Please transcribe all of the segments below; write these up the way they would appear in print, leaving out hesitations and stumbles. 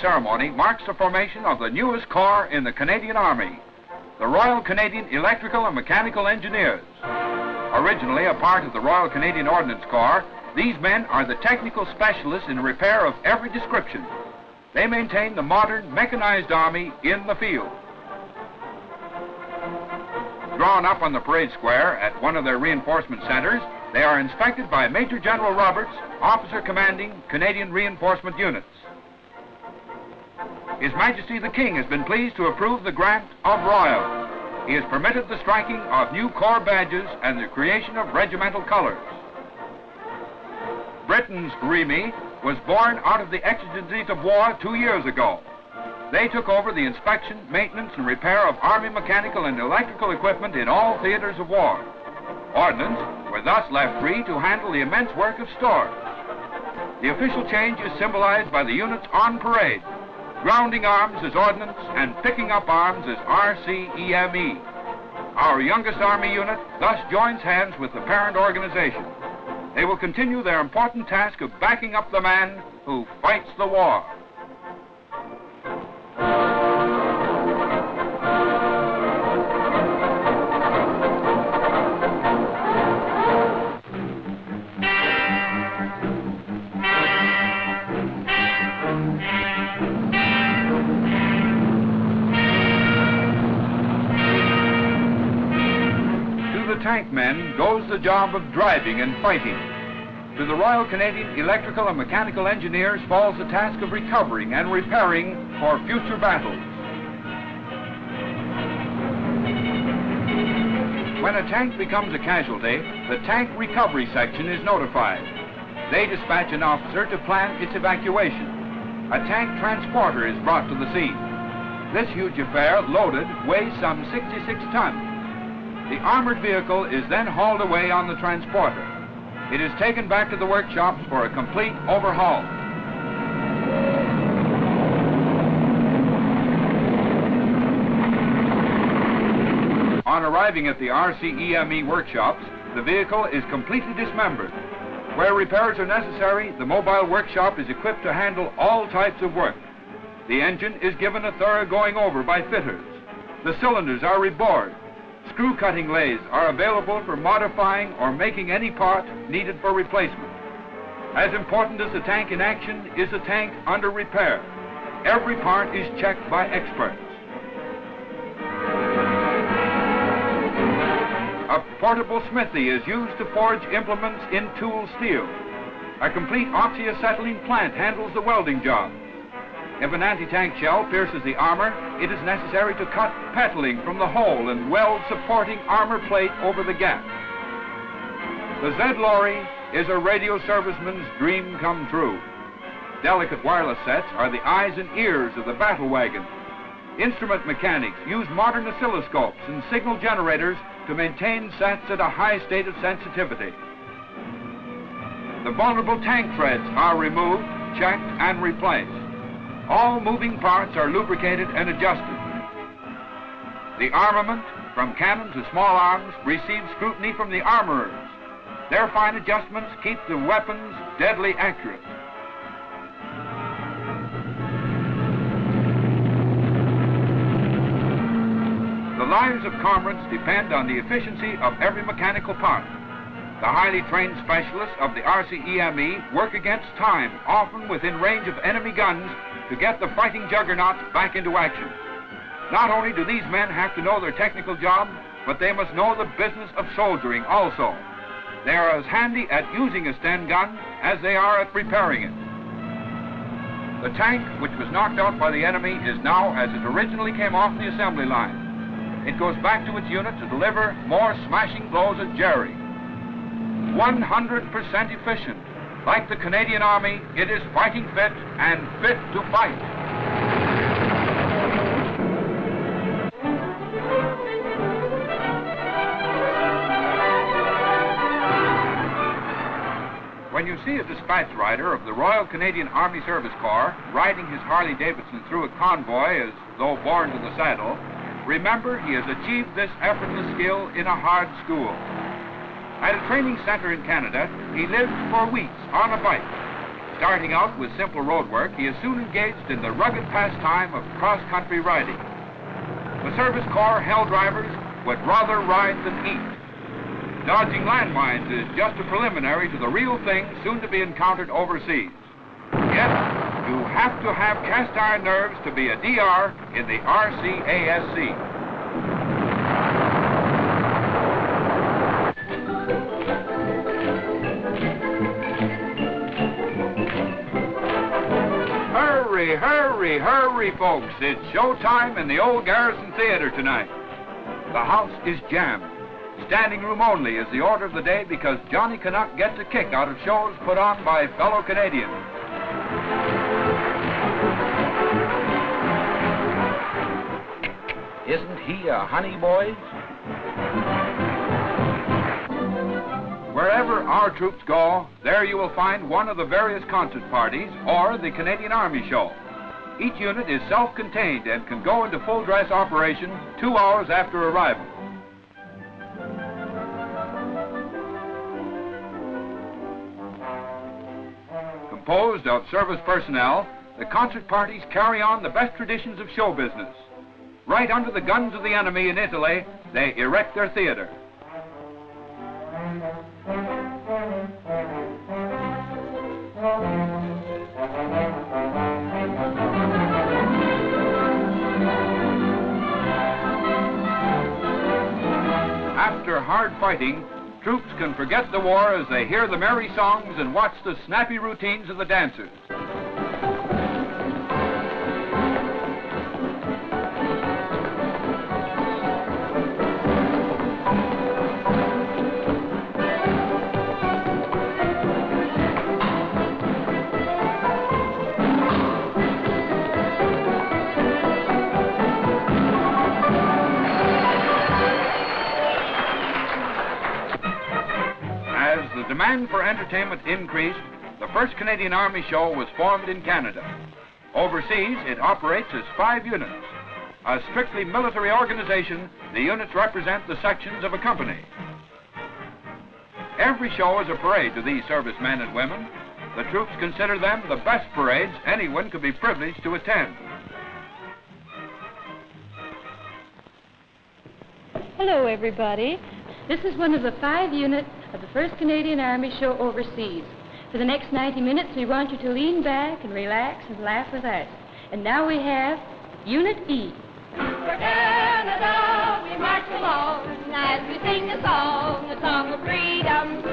ceremony marks the formation of the newest corps in the Canadian Army, the Royal Canadian Electrical and Mechanical Engineers. Originally a part of the Royal Canadian Ordnance Corps, these men are the technical specialists in repair of every description. They maintain the modern mechanized army in the field. Drawn up on the parade square at one of their reinforcement centers, they are inspected by Major General Roberts, officer commanding Canadian Reinforcement Units. His Majesty the King has been pleased to approve the grant of Royal. He has permitted the striking of new corps badges and the creation of regimental colors. Britain's R.C.E.M.E was born out of the exigencies of war 2 years ago. They took over the inspection, maintenance, and repair of Army mechanical and electrical equipment in all theaters of war. Ordnance were thus left free to handle the immense work of stores. The official change is symbolized by the units on parade. Grounding arms as ordnance and picking up arms as R.C.E.M.E. Our youngest Army unit thus joins hands with the parent organization. They will continue their important task of backing up the man who fights the war. Tank men goes the job of driving and fighting. To the Royal Canadian Electrical and Mechanical Engineers falls the task of recovering and repairing for future battles. When a tank becomes a casualty, the tank recovery section is notified. They dispatch an officer to plan its evacuation. A tank transporter is brought to the scene. This huge affair, loaded, weighs some 66 tons. The armored vehicle is then hauled away on the transporter. It is taken back to the workshops for a complete overhaul. On arriving at the RCEME workshops, the vehicle is completely dismembered. Where repairs are necessary, the mobile workshop is equipped to handle all types of work. The engine is given a thorough going over by fitters. The cylinders are rebored. Screw cutting lathes are available for modifying or making any part needed for replacement. As important as the tank in action is the tank under repair. Every part is checked by experts. A portable smithy is used to forge implements in tool steel. A complete oxyacetylene plant handles the welding job. If an anti-tank shell pierces the armor, it is necessary to cut petaling from the hole and weld supporting armor plate over the gap. The Z-Lorry is a radio serviceman's dream come true. Delicate wireless sets are the eyes and ears of the battle wagon. Instrument mechanics use modern oscilloscopes and signal generators to maintain sets at a high state of sensitivity. The vulnerable tank threads are removed, checked, and replaced. All moving parts are lubricated and adjusted. The armament, from cannon to small arms, receives scrutiny from the armorers. Their fine adjustments keep the weapons deadly accurate. The lives of comrades depend on the efficiency of every mechanical part. The highly trained specialists of the RCEME work against time, often within range of enemy guns, to get the fighting juggernauts back into action. Not only do these men have to know their technical job, but they must know the business of soldiering also. They are as handy at using a Sten gun as they are at repairing it. The tank, which was knocked out by the enemy, is now as it originally came off the assembly line. It goes back to its unit to deliver more smashing blows at Jerry. 100% efficient. Like the Canadian Army, it is fighting fit and fit to fight. When you see a dispatch rider of the Royal Canadian Army Service Corps riding his Harley-Davidson through a convoy as though born to the saddle, remember he has achieved this effortless skill in a hard school. At a training center in Canada, he lived for weeks on a bike. Starting out with simple road work, he is soon engaged in the rugged pastime of cross-country riding. The Service Corps hell drivers would rather ride than eat. Dodging landmines is just a preliminary to the real thing soon to be encountered overseas. Yet, you have to have cast iron nerves to be a DR in the RCASC. Hurry, hurry, hurry, folks. It's showtime in the old Garrison Theatre tonight. The house is jammed. Standing room only is the order of the day because Johnny Canuck gets a kick out of shows put on by fellow Canadians. Isn't he a honey, boys? Wherever our troops go, there you will find one of the various concert parties or the Canadian Army show. Each unit is self-contained and can go into full dress operation 2 hours after arrival. Composed of service personnel, the concert parties carry on the best traditions of show business. Right under the guns of the enemy in Italy, they erect their theater. After hard fighting, troops can forget the war as they hear the merry songs and watch the snappy routines of the dancers. The demand for entertainment increased. The first Canadian Army show was formed in Canada. Overseas, it operates as 5 units. A strictly military organization, the units represent the sections of a company. Every show is a parade to these servicemen and women. The troops consider them the best parades anyone could be privileged to attend. Hello, everybody. This is one of the 5 units of the 1st Canadian Army show overseas. For the next 90 minutes, we want you to lean back and relax and laugh with us. And now we have Unit E. For Canada, we march along as we sing a song of freedom.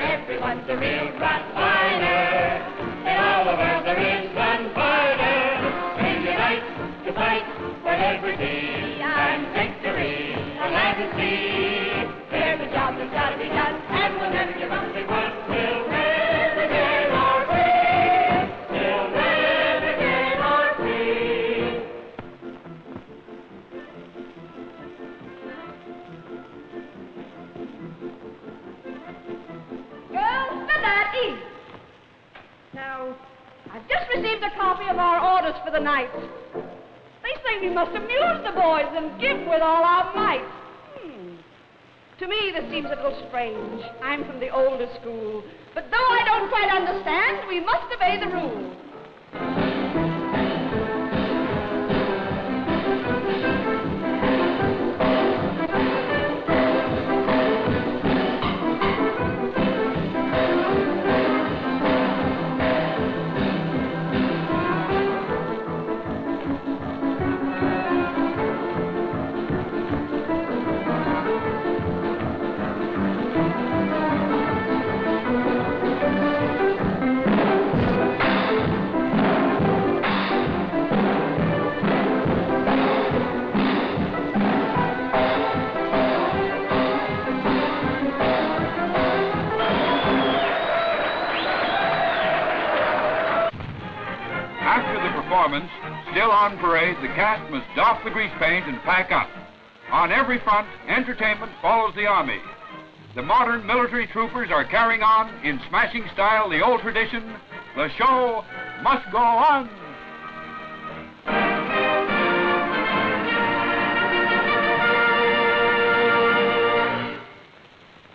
Everyone's a real fat fighter. In all the world there is one fighter. We unite to fight for liberty and victory on land and sea. Here's the job that's got to be done, and we'll never give up. We want till never gain our free. Till never gain our free. Girls, for that east. Now, I've just received a copy of our orders for the night. They say we must amuse the boys and give with all our might. To me, this seems a little strange. I'm from the older school. But though I don't quite understand, we must obey the rules. Still on parade, the cast must doff the grease paint and pack up. On every front, entertainment follows the Army. The modern military troopers are carrying on, in smashing style, the old tradition, the show must go on.